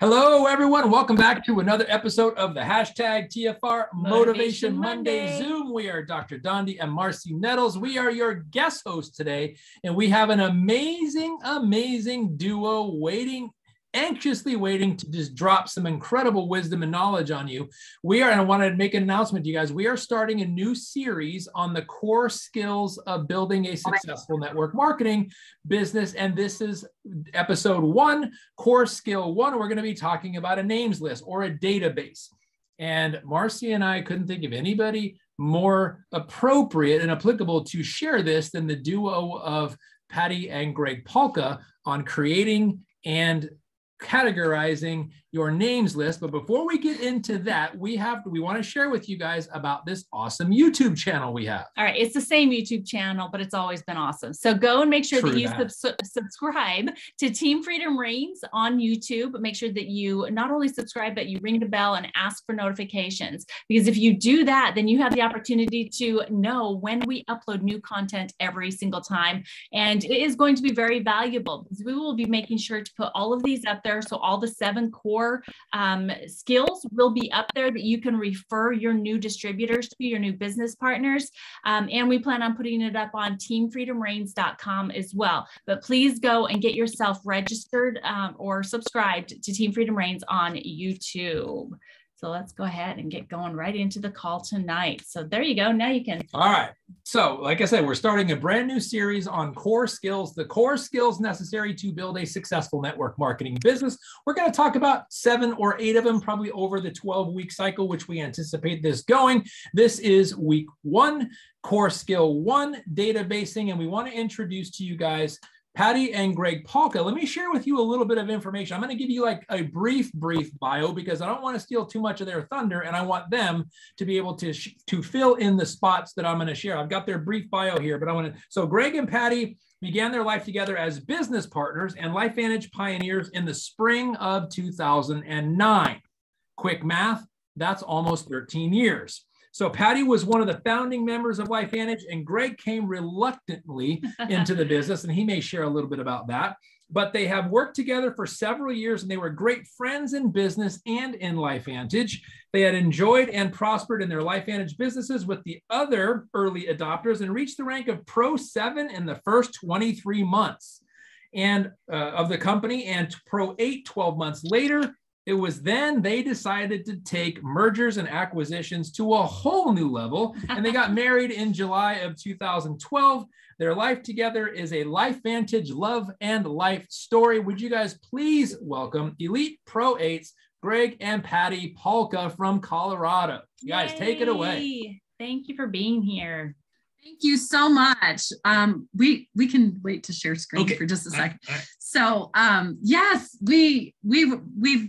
Hello, everyone. Welcome back to another episode of the hashtag TFR Motivation Monday Zoom. We are Dr. Dondi and Marcy Nettles. We are your guest hosts today, and we have an amazing duo anxiously waiting to just drop some incredible wisdom and knowledge on you. And I want to make an announcement to you guys. We are starting a new series on the core skills of building a successful network marketing business. And this is episode 1, core skill 1. We're going to be talking about a names list or a database. And Marcy and I couldn't think of anybody more appropriate and applicable to share this than the duo of Patti and Greg Palka on creating and categorizing your names list. But before we get into that, we want to share with you guys about this awesome YouTube channel we have. All right. It's the same YouTube channel, but it's always been awesome. So go and make sure that you subscribe to Team Freedom Reigns on YouTube. Make sure that you not only subscribe, but you ring the bell and ask for notifications. Because if you do that, then you have the opportunity to know when we upload new content every single time. And it is going to be very valuable because we will be making sure to put all of these up there. So all the 7 core skills will be up there that you can refer your new distributors to, your new business partners. And we plan on putting it up on teamfreedomreigns.com as well. But please go and get yourself registered or subscribed to Team Freedom Reigns on YouTube. So let's go ahead and get going right into the call tonight. So there you go. Now you can. All right. So like I said, we're starting a brand new series on core skills, the core skills necessary to build a successful network marketing business. We're going to talk about 7 or 8 of them, probably over the 12-week cycle, which we anticipate this going. This is week 1, core skill 1, databasing. And we want to introduce to you guys Patti and Greg Palka. Let me share with you a little bit of information. I'm going to give you like a brief bio because I don't want to steal too much of their thunder, and I want them to be able to fill in the spots that I'm going to share. I've got their brief bio here, but so Greg and Patti began their life together as business partners and LifeVantage pioneers in the spring of 2009. Quick math, that's almost 13 years. So Patti was one of the founding members of LifeVantage, and Greg came reluctantly into the business, and he may share a little bit about that. But they have worked together for several years, and they were great friends in business and in LifeVantage. They had enjoyed and prospered in their LifeVantage businesses with the other early adopters and reached the rank of Pro 7 in the first 23 months of the company, and Pro 8 12 months later. It was then they decided to take mergers and acquisitions to a whole new level, and they got married in July of 2012. Their life together is a LifeVantage love and life story. Would you guys please welcome Elite Pro 8s, Greg and Patti Palka from Colorado. You guys, take it away. Thank you for being here. Thank you so much. We can wait to share screen for just a second. All right. So yes, we've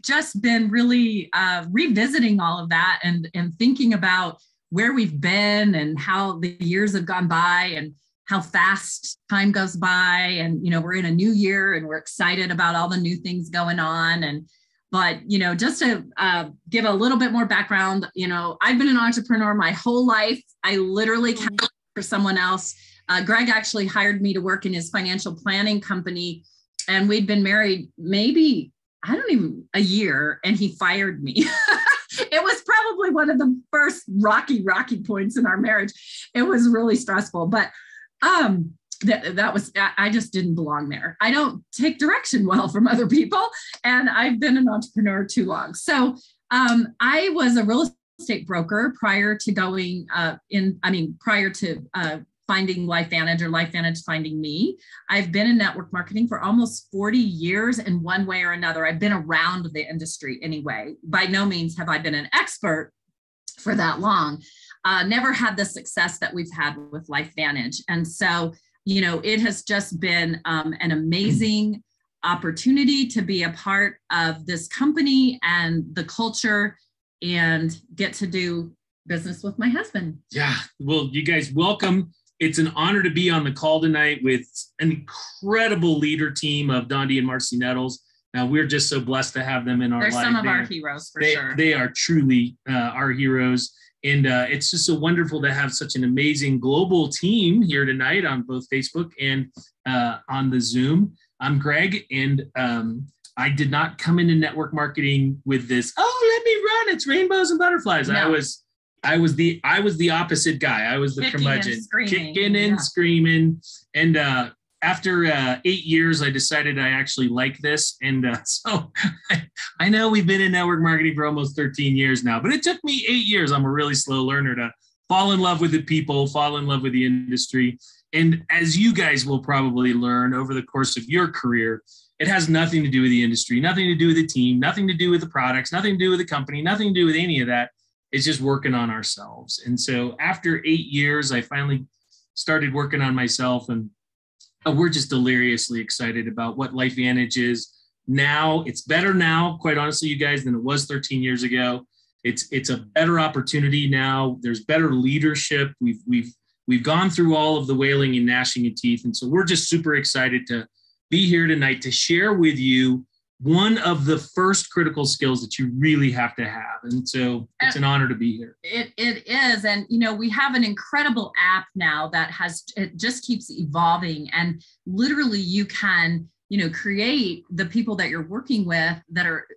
just been really revisiting all of that and thinking about where we've been and how the years have gone by and how fast time goes by. And we're in a new year and we're excited about all the new things going on. But just to give a little bit more background, I've been an entrepreneur my whole life. I literally can't for someone else. Greg actually hired me to work in his financial planning company, and we'd been married maybe, a year, and he fired me. It was probably one of the first rocky points in our marriage. It was really stressful, but I just didn't belong there. I don't take direction well from other people, and I've been an entrepreneur too long. So I was a real estate broker prior to finding LifeVantage or LifeVantage finding me. I've been in network marketing for almost 40 years in one way or another. I've been around the industry anyway. By no means have I been an expert for that long. Never had the success that we've had with LifeVantage. And so, it has just been an amazing opportunity to be a part of this company and the culture and get to do business with my husband. Yeah. Well, you guys, welcome. It's an honor to be on the call tonight with an incredible leader team of Dondi and Marcy Nettles. Now, we're just so blessed to have them in our life. They're some of our heroes, for sure. They are truly our heroes. And it's just so wonderful to have such an amazing global team here tonight on both Facebook and on the Zoom. I'm Greg, and I did not come into network marketing with this, oh, let me run, it's rainbows and butterflies. No. I was the opposite guy. I was the curmudgeon, kicking and screaming. And after 8 years, I decided I actually like this. And so I know we've been in network marketing for almost 13 years now, but it took me 8 years. I'm a really slow learner to fall in love with the people, fall in love with the industry. And as you guys will probably learn over the course of your career, it has nothing to do with the industry, nothing to do with the team, nothing to do with the products, nothing to do with the company, nothing to do with any of that. It's just working on ourselves. And so after 8 years, I finally started working on myself, and we're just deliriously excited about what LifeVantage is now. It's better now, quite honestly, you guys, than it was 13 years ago. It's a better opportunity now. There's better leadership. We've gone through all of the wailing and gnashing of teeth. And so we're just super excited to be here tonight to share with you one of the first critical skills that you really have to have. And so it's an honor to be here. It is. And, we have an incredible app now that it just keeps evolving. And literally you can, create the people that you're working with that are,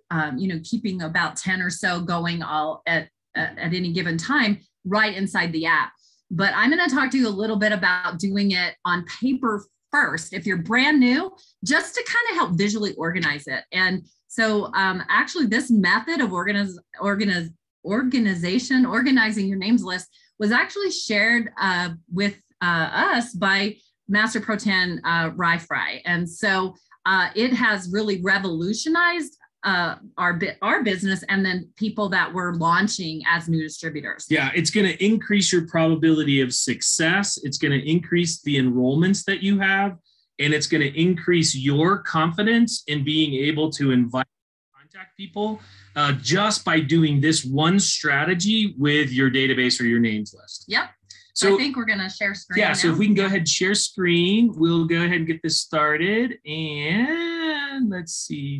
keeping about 10 or so going all at any given time right inside the app. But I'm going to talk to you a little bit about doing it on paper first, if you're brand new, just to kind of help visually organize it. And so actually this method of organizing your names list was actually shared with us by Master Pro 10 Rye Fry. And so it has really revolutionized our business and then people that we're launching as new distributors. Yeah, it's going to increase your probability of success. It's going to increase the enrollments that you have, and it's going to increase your confidence in being able to invite contact people just by doing this one strategy with your database or your names list. Yep. So I think we're going to share screen. Yeah, now. So if we can go ahead and share screen, we'll go ahead and get this started. And let's see.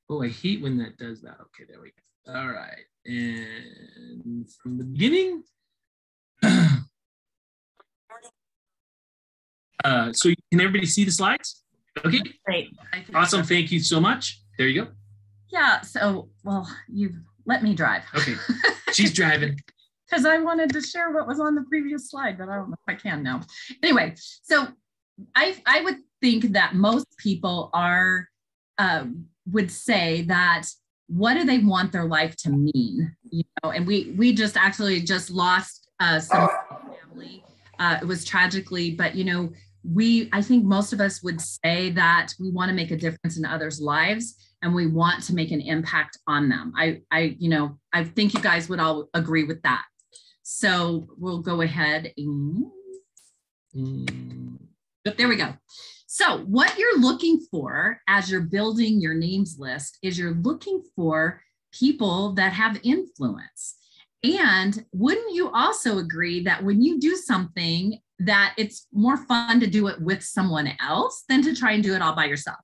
Oh, I hate when that does that. Okay, there we go. All right. And from the beginning. So can everybody see the slides? Okay. Great. Awesome. Thank you so much. There you go. Yeah. So, well, you've let me drive. Okay. She's driving. Because I wanted to share what was on the previous slide, but I don't know if I can now. Anyway, so I would think that most people would say that, what do they want their life to mean? And we just actually just lost some family. It was tragically, but I think most of us would say that we want to make a difference in others' lives and we want to make an impact on them. I think you guys would all agree with that. So we'll go ahead and there we go. So what you're looking for as you're building your names list is you're looking for people that have influence. And wouldn't you also agree that when you do something, that it's more fun to do it with someone else than to try and do it all by yourself?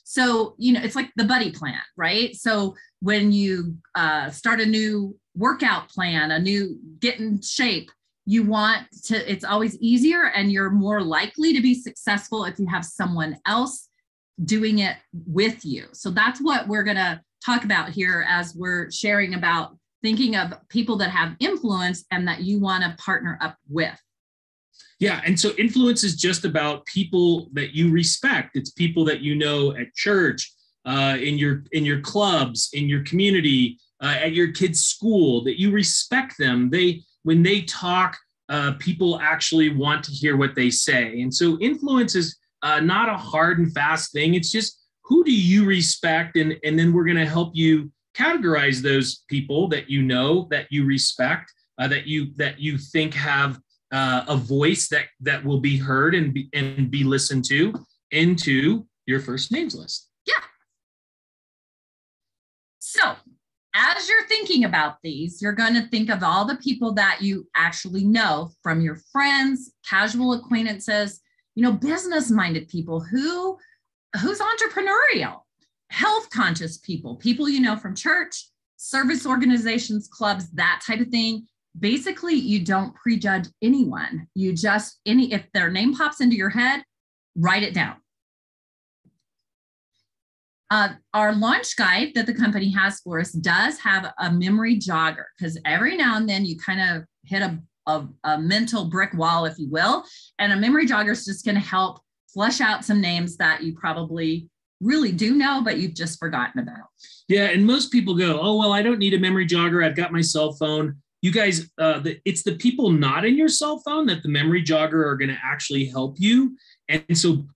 So, it's like the buddy plan, right? So when you start a new workout plan, get in shape, it's always easier and you're more likely to be successful if you have someone else doing it with you. So that's what we're going to talk about here as we're sharing about thinking of people that have influence and that you want to partner up with. Yeah. And so influence is just about people that you respect. It's people that at church, in your clubs, in your community, at your kids' school, that you respect them. When they talk, people actually want to hear what they say. And so influence is not a hard and fast thing. It's just, who do you respect? And then we're going to help you categorize those people that that you respect, that you think have a voice that will be heard and be listened to into your first names list. Yeah. So as you're thinking about these, you're going to think of all the people that you actually know from your friends, casual acquaintances, business-minded people who's entrepreneurial, health-conscious people from church, service organizations, clubs, that type of thing. Basically, you don't prejudge anyone. You just, if their name pops into your head, write it down. Our launch guide that the company has for us does have a memory jogger, because every now and then you kind of hit a mental brick wall, if you will. And a memory jogger is just going to help flush out some names that you probably really do know, but you've just forgotten about. Yeah. And most people go, oh, well, I don't need a memory jogger. I've got my cell phone. You guys, it's the people not in your cell phone that the memory jogger are going to actually help you. And so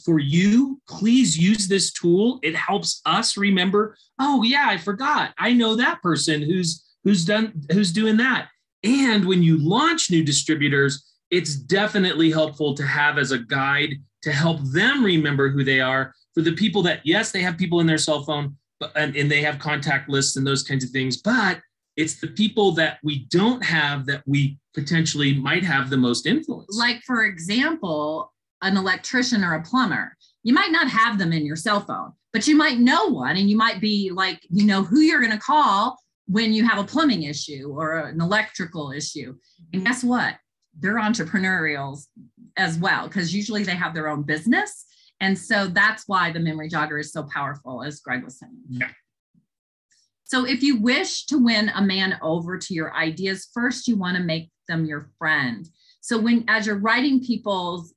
for you, please use this tool. It helps us remember, oh yeah, I forgot. I know that person who's doing that. And when you launch new distributors, it's definitely helpful to have as a guide to help them remember who they are. For the people that, yes, they have people in their cell phone, and they have contact lists and those kinds of things, but it's the people that we don't have that we potentially might have the most influence. Like, for example, an electrician or a plumber. You might not have them in your cell phone, but you might know one, and you might be like, you know who you're going to call when you have a plumbing issue or an electrical issue. And guess what? They're entrepreneurial as well, because usually they have their own business. And so that's why the memory jogger is so powerful, as Greg was saying. Yeah. So if you wish to win a man over to your ideas, first you want to make them your friend. So as you're writing people's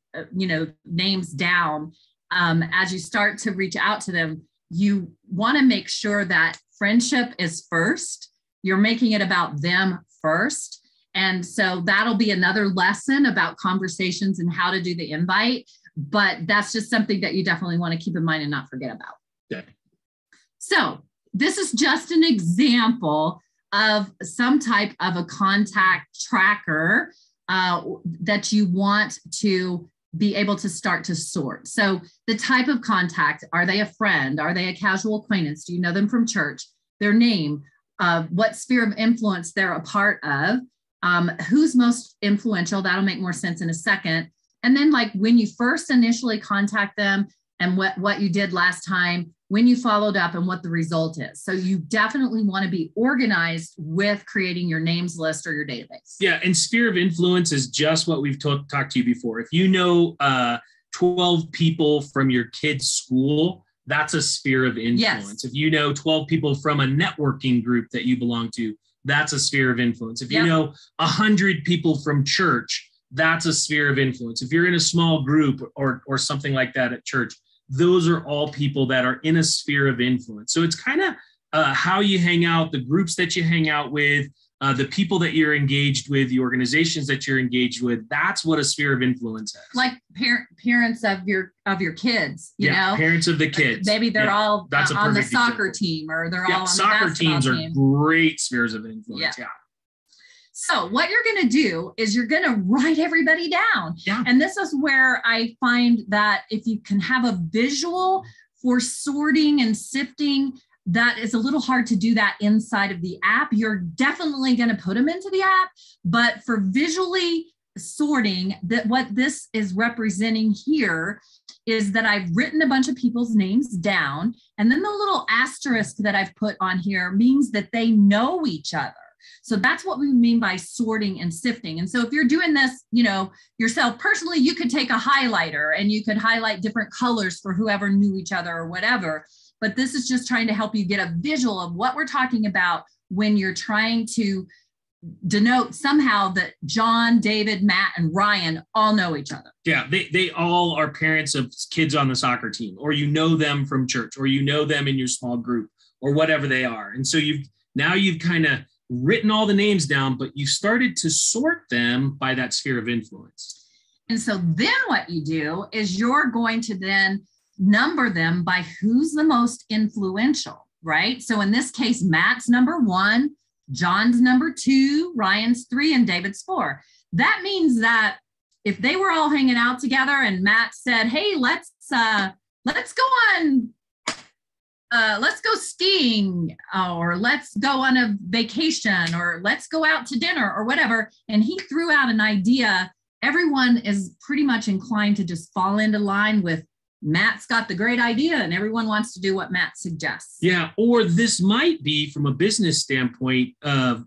names down, as you start to reach out to them, you want to make sure that friendship is first. You're making it about them first. And so that'll be another lesson about conversations and how to do the invite. But that's just something that you definitely want to keep in mind and not forget about. Yeah. So this is just an example of some type of a contact tracker that you want to be able to start to sort. So the type of contact, are they a friend? Are they a casual acquaintance? Do you know them from church? Their name, what sphere of influence they're a part of, who's most influential. That'll make more sense in a second. And then, like, when you first initially contact them and what you did last time, when you followed up, and what the result is. So you definitely want to be organized with creating your names list or your database. Yeah. And sphere of influence is just what we've talked to you before. If you know 12 people from your kid's school, that's a sphere of influence. Yes. If you know 12 people from a networking group that you belong to, that's a sphere of influence. If you know 100 people from church, that's a sphere of influence. If you're in a small group or something like that at church, those are all people that are in a sphere of influence. So it's kind of how you hang out, the groups that you hang out with, the people that you're engaged with, the organizations that you're engaged with. That's what a sphere of influence is. Like parents of your kids, you know? Parents of the kids. Maybe they're all on the soccer team, or they're all on the basketball team. Soccer teams are great spheres of influence. Yeah. So what you're going to do is you're going to write everybody down. Yeah. And this is where I find that if you can have a visual for sorting and sifting, that is a little hard to do that inside of the app. You're definitely going to put them into the app, but for visually sorting, that what this is representing here is that I've written a bunch of people's names down, and then the little asterisk that I've put on here means that they know each other. So that's what we mean by sorting and sifting. And so if you're doing this, yourself personally, you could take a highlighter and you could highlight different colors for whoever knew each other or whatever. But this is just trying to help you get a visual of what we're talking about when you're trying to denote somehow that John, David, Matt, and Ryan all know each other. Yeah, they all are parents of kids on the soccer team, or you know them from church, or you know them in your small group, or whatever they are. And so you've kind of written all the names down, but you started to sort them by that sphere of influence. And so then what you do is you're going to then number them by who's the most influential, right? So in this case, Matt's number 1, John's number 2, Ryan's 3, and David's 4. That means that if they were all hanging out together and Matt said, hey, let's go skiing, or let's go on a vacation, or let's go out to dinner, or whatever, and he threw out an idea, everyone is pretty much inclined to just fall into line with Matt's got the great idea, and everyone wants to do what Matt suggests. Yeah, or this might be, from a business standpoint,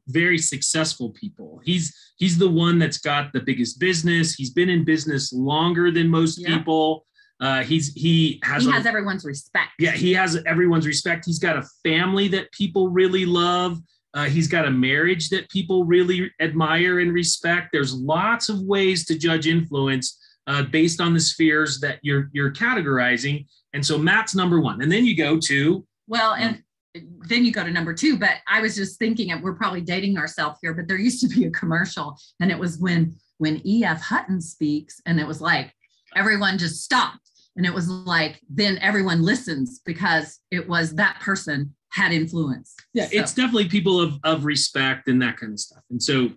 very successful people. He's the one that's got the biggest business. He's been in business longer than most people. He has everyone's respect. Yeah, he has everyone's respect. He's got a family that people really love. He's got a marriage that people really admire and respect. There's lots of ways to judge influence based on the spheres that you're categorizing. And so Matt's number one. And then you go to... Then you go to number two, but I was just thinking, we're probably dating ourselves here, but there used to be a commercial, and it was when E.F. Hutton speaks, and it was like, everyone just stopped. And it was like, then everyone listens because it was that person had influence. Yeah, so it's definitely people of respect and that kind of stuff. And so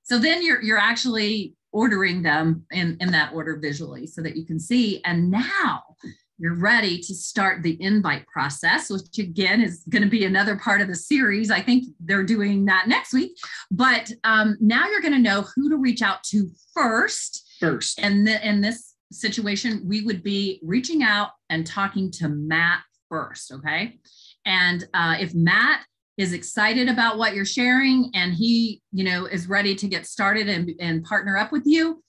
then you're actually ordering them in that order visually so that you can see. And now you're ready to start the invite process, which again is going to be another part of the series. I think they're doing that next week. But now you're going to know who to reach out to first. And in this situation, we would be reaching out and talking to Matt first, okay? And if Matt is excited about what you're sharing and he, is ready to get started and partner up with you,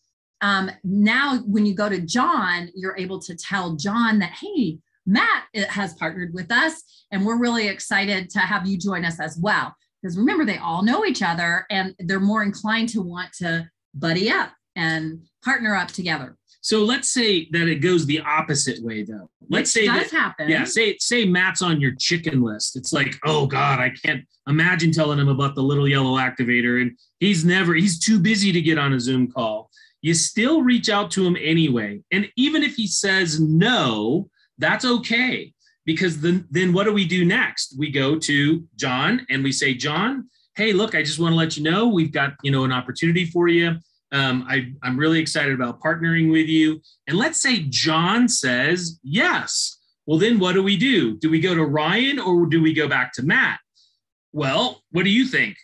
now when you go to John, you're able to tell John that, hey, Matt has partnered with us and we're really excited to have you join us as well. Because remember, they all know each other and they're more inclined to want to buddy up and partner up together. So let's say that it goes the opposite way, though. Let's say that does happen. Yeah, say Matt's on your chicken list. It's like, oh God, I can't imagine telling him about the little yellow activator, and he's too busy to get on a Zoom call. You still reach out to him anyway, and even if he says no, that's okay, because then what do we do next? We go to John and we say, John, hey, look, I just want to let you know we've got an opportunity for you. I'm really excited about partnering with you. And let's say John says yes. Well, then what do we do? Do we go to Ryan or do we go back to Matt? Well, what do you think?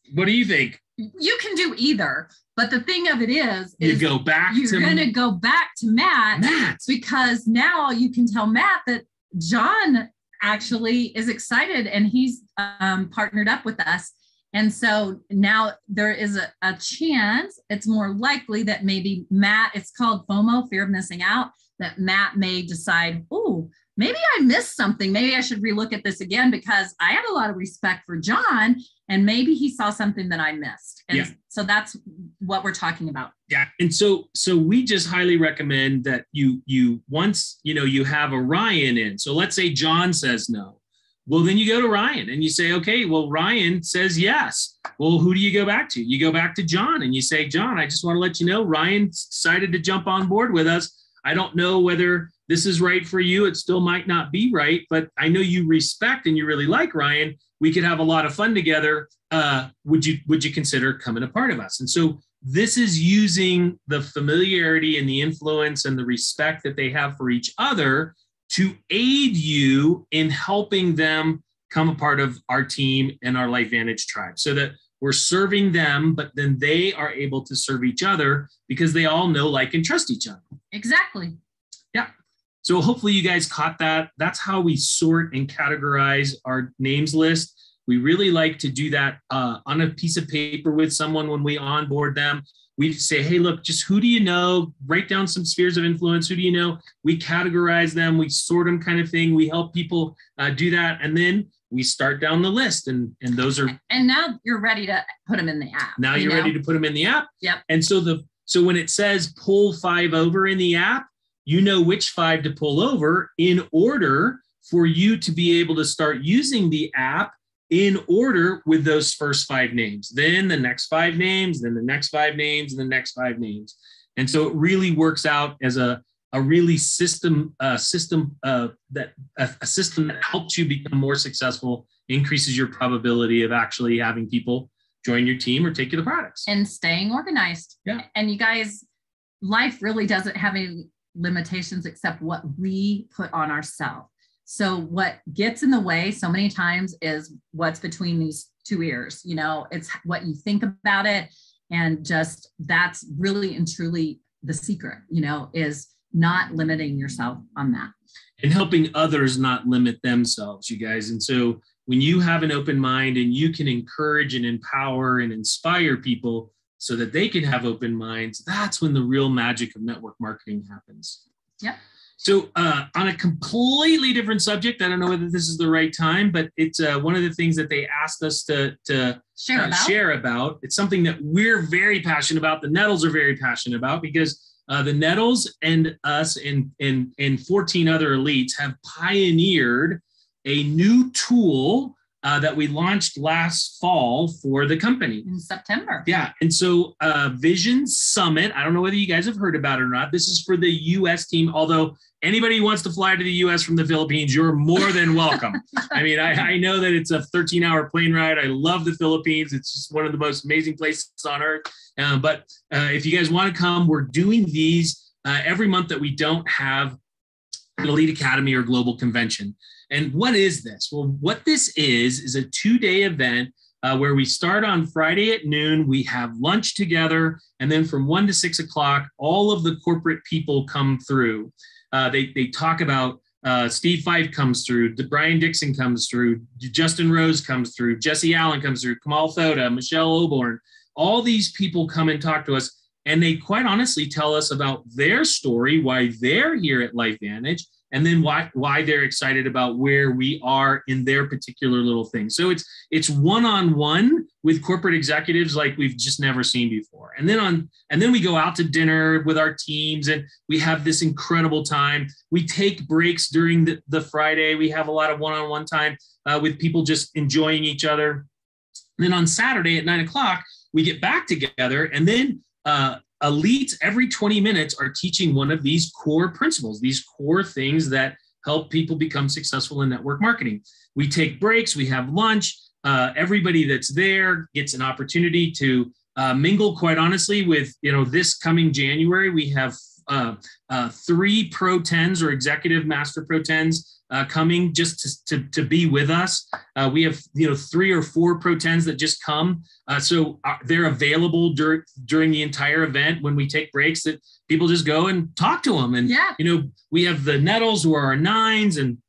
You can do either. But the thing of it is you're going to go back to Matt because now you can tell Matt that John actually is excited and he's partnered up with us. And so now there is a chance, it's more likely that maybe Matt, it's called FOMO, fear of missing out, that Matt may decide, oh, maybe I missed something. Maybe I should relook at this again because I have a lot of respect for John and maybe he saw something that I missed. And so that's what we're talking about. Yeah. And so we just highly recommend that you once, you have a Ryan in. So let's say John says no. Well, then you go to Ryan and you say, okay, well, Ryan says yes. Well, who do you go back to? You go back to John and you say, John, I just want to let you know, Ryan's decided to jump on board with us. I don't know whether this is right for you. It still might not be right, but I know you respect and you really like Ryan. We could have a lot of fun together. Would you consider coming a part of us? And so this is using the familiarity and the influence and the respect that they have for each other to aid you in helping them come a part of our team and our LifeVantage tribe so that we're serving them, but then they are able to serve each other because they all know, like, and trust each other. Exactly. Yeah. So hopefully you guys caught that. That's how we sort and categorize our names list. We really like to do that on a piece of paper with someone when we onboard them. We say, hey, look, just who do you know? Write down some spheres of influence. Who do you know? We categorize them. We sort them, kind of thing. We help people do that. And then we start down the list. And those are. And now you're ready to put them in the app. Now you're ready to put them in the app. Yep. And so when it says pull 5 over in the app, you know which 5 to pull over in order for you to be able to start using the app in order with those first 5 names, then the next 5 names, then the next 5 names, and the next 5 names. And so it really works out as a really system that helps you become more successful, increases your probability of actually having people join your team or take you the products. And staying organized. Yeah. And you guys, life really doesn't have any limitations except what we put on ourselves. So what gets in the way so many times is what's between these 2 ears. It's what you think about it. And just that's really and truly the secret, is not limiting yourself on that. And helping others not limit themselves, you guys. And so when you have an open mind and you can encourage and empower and inspire people so that they can have open minds, that's when the real magic of network marketing happens. Yep. So on a completely different subject, I don't know whether this is the right time, but it's one of the things that they asked us to share about. It's something that we're very passionate about. The Nettles are very passionate about because the Nettles and us and 14 other elites have pioneered a new tool that we launched last fall for the company. In September. Yeah. And so Vision Summit, I don't know whether you guys have heard about it or not. This is for the U.S. team, although anybody who wants to fly to the U.S. from the Philippines, you're more than welcome. I mean, I know that it's a 13-hour plane ride. I love the Philippines. It's just one of the most amazing places on earth. But if you guys want to come, we're doing these every month that we don't have an Elite Academy or Global Convention. And what is this? Well, what this is a 2-day event where we start on Friday at noon. We have lunch together. And then from 1 to 6 o'clock, all of the corporate people come through. They talk about Steve Fife comes through, Brian Dixon comes through, Justin Rose comes through, Jesse Allen comes through, Kamal Thoda, Michelle Oborn. All these people come and talk to us. And they quite honestly tell us about their story, why they're here at LifeVantage, and then why they're excited about where we are in their particular little thing. So it's one-on-one with corporate executives like we've just never seen before. And then we go out to dinner with our teams and we have this incredible time. We take breaks during the Friday. We have a lot of one-on-one time with people just enjoying each other. And then on Saturday at 9 o'clock, we get back together, and then elites every 20 minutes are teaching one of these core principles, these core things that help people become successful in network marketing. We take breaks, we have lunch. Everybody that's there gets an opportunity to mingle, quite honestly, with, this coming January, we have 3 Pro 10s or Executive Master Pro 10s coming just to be with us. We have 3 or 4 Pro 10s that just come. So they're available during the entire event when we take breaks, that people just go and talk to them. And, we have the Nettles who are our 9s and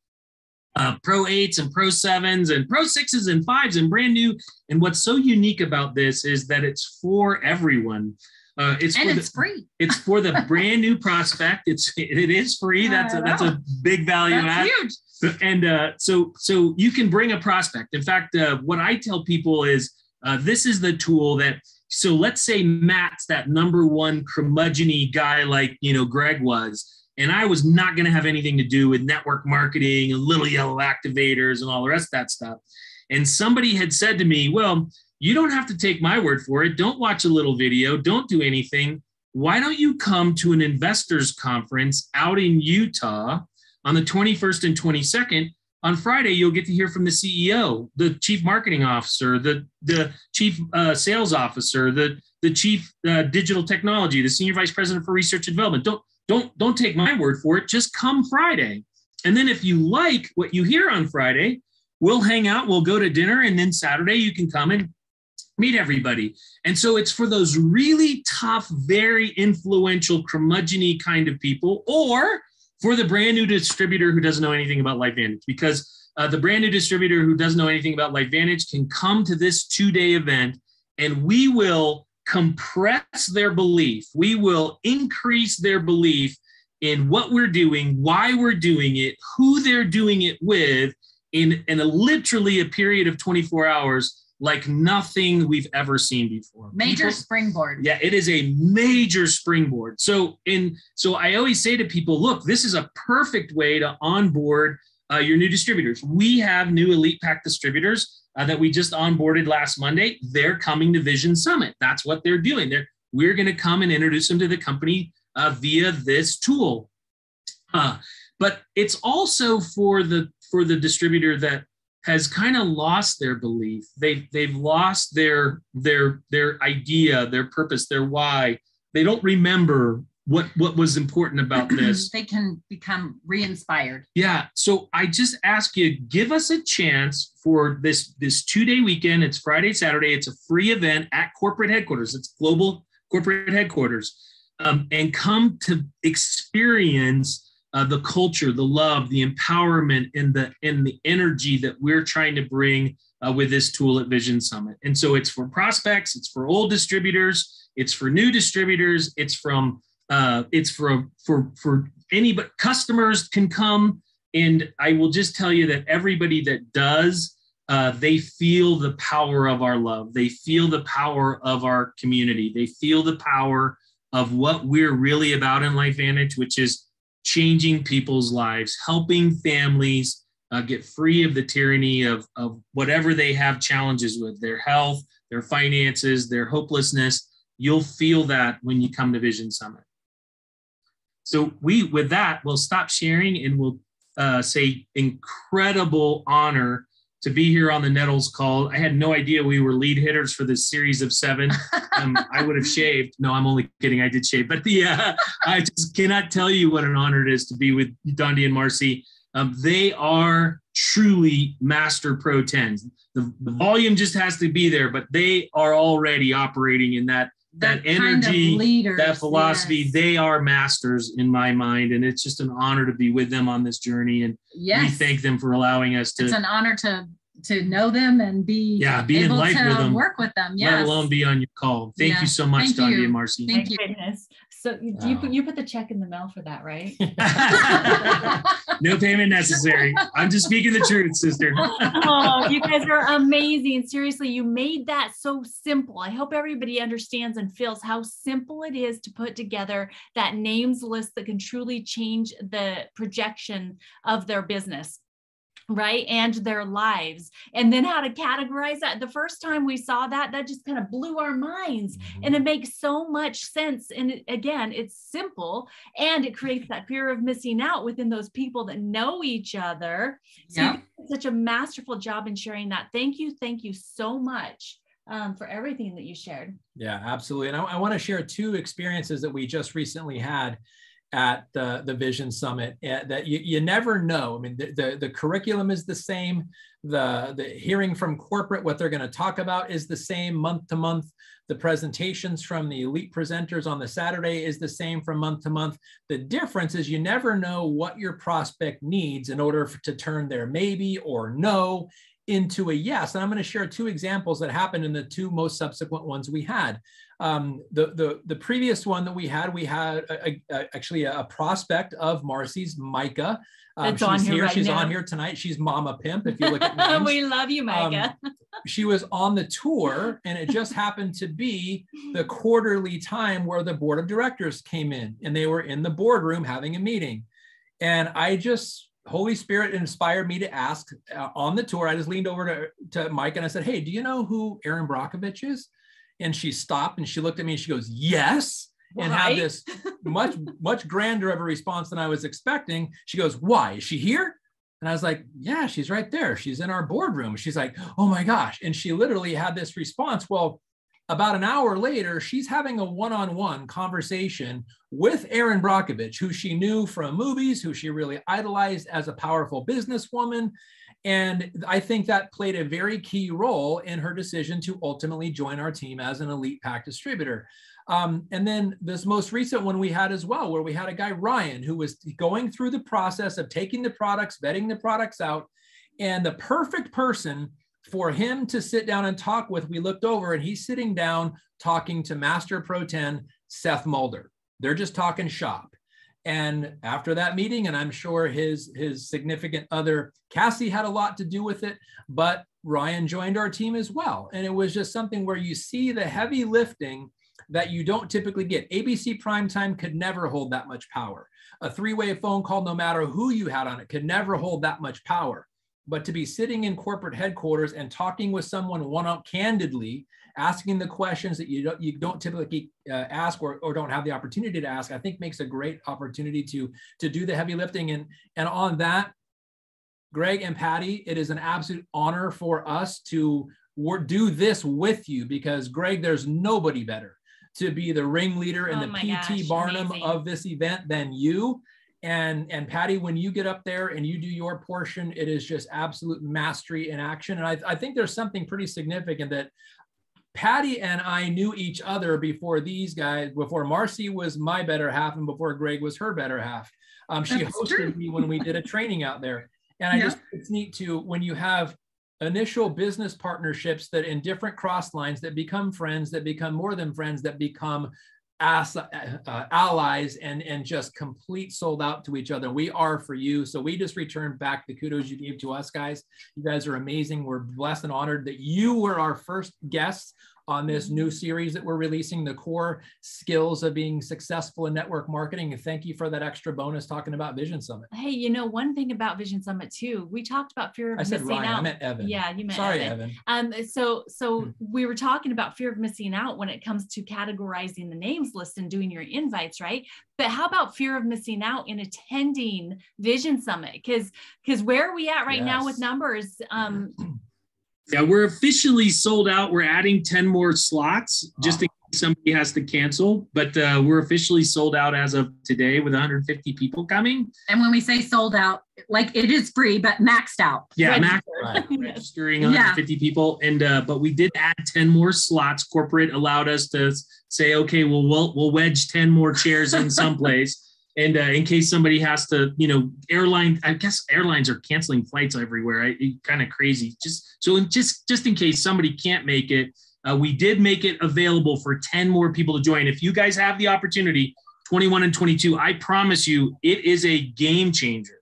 Pro 8s and Pro 7s and Pro 6s and 5s and brand new. And what's so unique about this is that it's for everyone. It's free. It's for the brand new prospect. It is free. That's a big value add. Huge. And so you can bring a prospect. In fact, what I tell people is this is the tool that. So let's say Matt's that number one curmudgeon-y guy like Greg was, and I was not going to have anything to do with network marketing and little yellow activators and all the rest of that stuff. And somebody had said to me, well, you don't have to take my word for it. Don't watch a little video. Don't do anything. Why don't you come to an investors conference out in Utah on the 21st and 22nd? On Friday, you'll get to hear from the CEO, the chief marketing officer, the chief sales officer, the chief digital technology, the senior vice president for research and development. Don't take my word for it. Just come Friday. And then if you like what you hear on Friday, we'll hang out, we'll go to dinner, and then Saturday you can come and meet everybody. And so it's for those really tough, very influential, curmudgeon-y kind of people, or for the brand new distributor who doesn't know anything about LifeVantage, because the brand new distributor who doesn't know anything about LifeVantage can come to this 2-day event, and we will compress their belief. We will increase their belief in what we're doing, why we're doing it, who they're doing it with, in literally a period of 24 hours, like nothing we've ever seen before. Major springboard. Yeah, it is a major springboard. So I always say to people, look, this is a perfect way to onboard your new distributors. We have new Elite Pack distributors that we just onboarded last Monday. They're coming to Vision Summit. That's what they're doing. We're going to come and introduce them to the company via this tool. But it's also for the distributor that has kind of lost their belief. They've lost their idea, their purpose, their why. They don't remember what was important about this. They can become re-inspired. Yeah. So I just ask you, give us a chance for this 2-day weekend. It's Friday, Saturday. It's a free event at corporate headquarters. It's global corporate headquarters. And come to experience the culture, the love, the empowerment, and the energy that we're trying to bring with this tool at Vision Summit. And so it's for prospects, it's for old distributors, it's for new distributors, it's from It's for anybody. Customers can come, and I will just tell you that everybody that does, they feel the power of our love. They feel the power of our community. They feel the power of what we're really about in LifeVantage, which is changing people's lives, helping families get free of the tyranny of whatever they have challenges with, their health, their finances, their hopelessness. You'll feel that when you come to Vision Summit. So with that, we'll stop sharing and we'll say incredible honor to be here on the Nettles call. I had no idea we were lead hitters for this series of 7. I would have shaved. No, I'm only kidding. I did shave. But I just cannot tell you what an honor it is to be with Dondi and Marcy. They are truly master Pro 10s. The volume just has to be there, but they are already operating in that energy, leaders, that philosophy. Yes. They are masters in my mind, and it's just an honor to be with them on this journey. And we thank them for allowing us to. It's an honor to know them and be in able life to with them, work with them. Yes. Let alone be on your call. Thank you so much, Dondi and Marcy. Thank you. Goodness. So you put the check in the mail for that, right? No payment necessary. I'm just speaking the truth, sister. Oh, you guys are amazing. Seriously, you made that so simple. I hope everybody understands and feels how simple it is to put together that names list that can truly change the projection of their business, right? And their lives. And then how to categorize that. The first time we saw that just kind of blew our minds. Mm-hmm. And it makes so much sense. And again, it's simple, and it creates that fear of missing out within those people that know each other. So you did such a masterful job in sharing that. Thank you so much for everything that you shared. Yeah, absolutely. And I want to share 2 experiences that we just recently had at the Vision Summit that you never know. I mean, the curriculum is the same. The hearing from corporate, what they're going to talk about is the same month to month. The presentations from the elite presenters on the Saturday is the same from month to month. The difference is you never know what your prospect needs in order to turn their maybe or no into a yes. And I'm going to share 2 examples that happened in the 2 most subsequent ones we had. The previous one that we had actually a prospect of Marcy's, Micah. She's here. She's on here tonight. She's Mama Pimp. If you look at names. We love you, Micah. She was on the tour, and it just happened to be the quarterly time where the board of directors came in, and they were in the boardroom having a meeting. And Holy Spirit inspired me to ask on the tour. I just leaned over to Mike and I said, "Hey, do you know who Erin Brockovich is?" And she stopped and she looked at me and she goes, "Yes." And had this much grander of a response than I was expecting. She goes, "Why? Is she here?" And I was like, "Yeah, she's right there. She's in our boardroom." She's like, "Oh my gosh." And she literally had this response. Well, about an hour later, she's having a one-on-one conversation with Erin Brockovich, who she knew from movies, who she really idolized as a powerful businesswoman. And I think that played a very key role in her decision to ultimately join our team as an elite pack distributor. And then this most recent one we had as well, where we had a guy, Ryan, who was going through the process of taking the products, vetting the products out, and the perfect person for him to sit down and talk with. We looked over and he's sitting down talking to Master Pro 10, Seth Mulder. They're just talking shop. And after that meeting, and I'm sure his significant other, Cassie, had a lot to do with it, but Ryan joined our team as well. And it was just something where you see the heavy lifting that you don't typically get. ABC Primetime could never hold that much power. A 3-way phone call, no matter who you had on it, could never hold that much power. But to be sitting in corporate headquarters and talking with someone one-on-one candidly, asking the questions that you don't typically ask or don't have the opportunity to ask, I think makes a great opportunity to do the heavy lifting. And on that, Greg and Patti, it is an absolute honor for us to do this with you, because Greg, there's nobody better to be the ringleader and PT Barnum of this event than you. And Patti, when you get up there and you do your portion, it is just absolute mastery in action. And I think there's something pretty significant that Patti and I knew each other before these guys, before Marcy was my better half and before Greg was her better half. She hosted me when we did a training out there. And it's neat to, when you have initial business partnerships that in different cross lines that become friends, that become more than friends, that become allies and just complete sold out to each other. We are for you. So we just returned back the kudos you gave to us, guys. You guys are amazing. We're blessed and honored that you were our first guests on this new series that we're releasing, the core skills of being successful in network marketing. And thank you for that extra bonus talking about Vision Summit. Hey, you know, one thing about Vision Summit too, we talked about fear of missing out. I meant Evan. Yeah, you meant Sorry, Evan. So we were talking about fear of missing out when it comes to categorizing the names list and doing your invites, right? But how about fear of missing out in attending Vision Summit? Because where are we at right now with numbers? Yeah, we're officially sold out. We're adding 10 more slots just in case somebody has to cancel. But we're officially sold out as of today with 150 people coming. And when we say sold out, like it is free, but maxed out. Yeah, maxed out. Registering 150 people. And but we did add 10 more slots. Corporate allowed us to say, okay, we'll wedge 10 more chairs in someplace. And in case somebody has to, you know, I guess airlines are canceling flights everywhere. Kind of crazy. Just in case somebody can't make it, we did make it available for 10 more people to join. If you guys have the opportunity, 21 and 22, I promise you, it is a game changer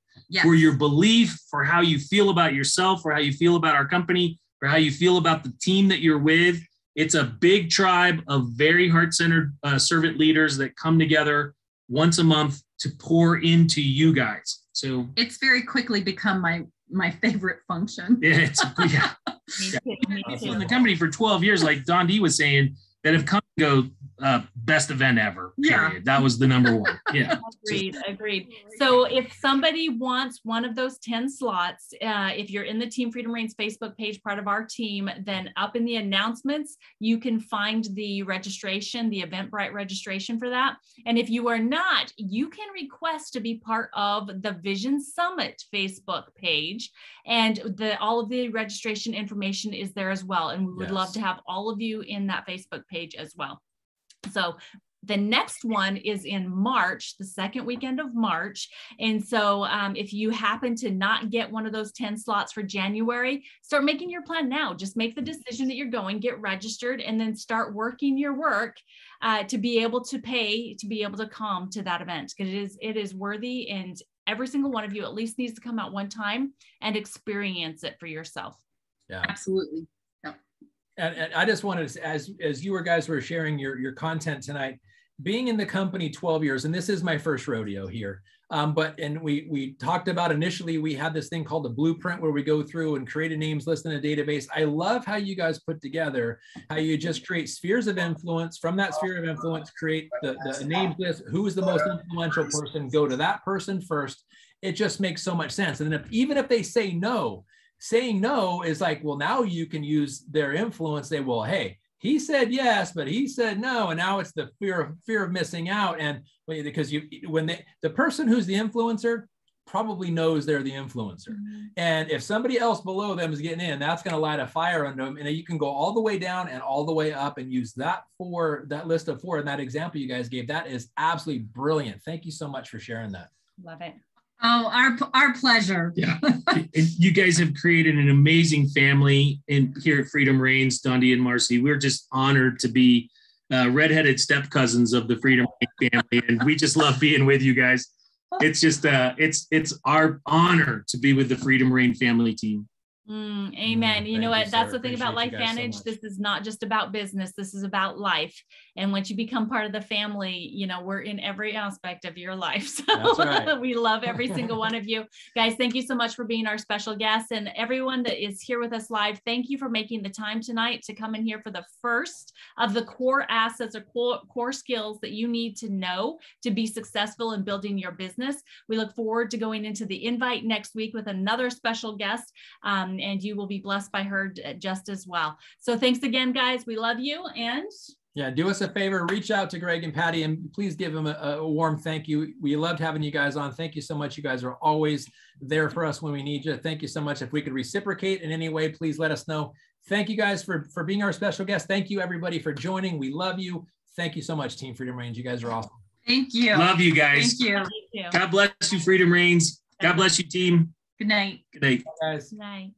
for your belief, for how you feel about yourself, for how you feel about our company, for how you feel about the team that you're with. It's a big tribe of very heart-centered servant leaders that come together once a month to pour into you guys. So it's very quickly become my favorite function. Yeah, People in the company for 12 years, like Don D was saying, that have come and go, best event ever. Period. Yeah. That was the number one. Yeah. Agreed. So if somebody wants one of those 10 slots, if you're in the Team Freedom Reigns Facebook page, part of our team, then up in the announcements, you can find the registration, the Eventbrite registration for that. And if you are not, you can request to be part of the Vision Summit Facebook page. And all of the registration information is there as well. And we would love to have all of you in that Facebook page as well. So the next one is in March, the second weekend of March. And so if you happen to not get one of those 10 slots for January, start making your plan now. Just make the decision that you're going, get registered, and then start working your work to be able to pay, to be able to come to that event. Because it is worthy, and every single one of you at least needs to come out one time and experience it for yourself. Yeah, absolutely. And I just wanted to, as you guys were sharing your content tonight, being in the company 12 years, and this is my first rodeo here, and we talked about initially, we had this thing called the blueprint where we go through and create a names list in a database. I love how you guys put together, how you just create spheres of influence. From that sphere of influence, create the names list. Who is the most influential person? Go to that person first. It just makes so much sense. And then even if they say no, saying no is like, well, now you can use their influence. Say, well, hey, he said yes, but he said no, and now it's the fear of missing out. And because the person who's the influencer probably knows they're the influencer, and if somebody else below them is getting in, that's going to light a fire under them. And you can go all the way down and all the way up and use that list of 4. And that example you guys gave, that is absolutely brilliant. Thank you so much for sharing that. Love it. Oh, our pleasure. Yeah. You guys have created an amazing family here at Freedom Reigns, Dondi and Marcy. We're just honored to be redheaded step cousins of the Freedom Reigns family. And we just love being with you guys. It's just, it's our honor to be with the Freedom Reigns family team. Amen. You know what? That's the thing about LifeVantage. This is not just about business. This is about life. And once you become part of the family, you know, we're in every aspect of your life. So that's right. We love every single one of you guys. Thank you so much for being our special guests, and everyone that is here with us live. Thank you for making the time tonight to come in here for the first of the core assets or core skills that you need to know to be successful in building your business. We look forward to going into the invite next week with another special guest. And you will be blessed by her just as well. So thanks again, guys. We love you. And yeah, do us a favor, reach out to Greg and Patty, and please give them a warm thank you. We loved having you guys on. Thank you so much. You guys are always there for us when we need you. Thank you so much. If we could reciprocate in any way, please let us know. Thank you guys for being our special guest. Thank you everybody for joining. We love you. Thank you so much, Team Freedom Reigns. You guys are awesome. Thank you. Love you guys. Thank you. God bless you, Freedom Reigns. God bless you, team. Good night. Good night. Bye, guys. Good night.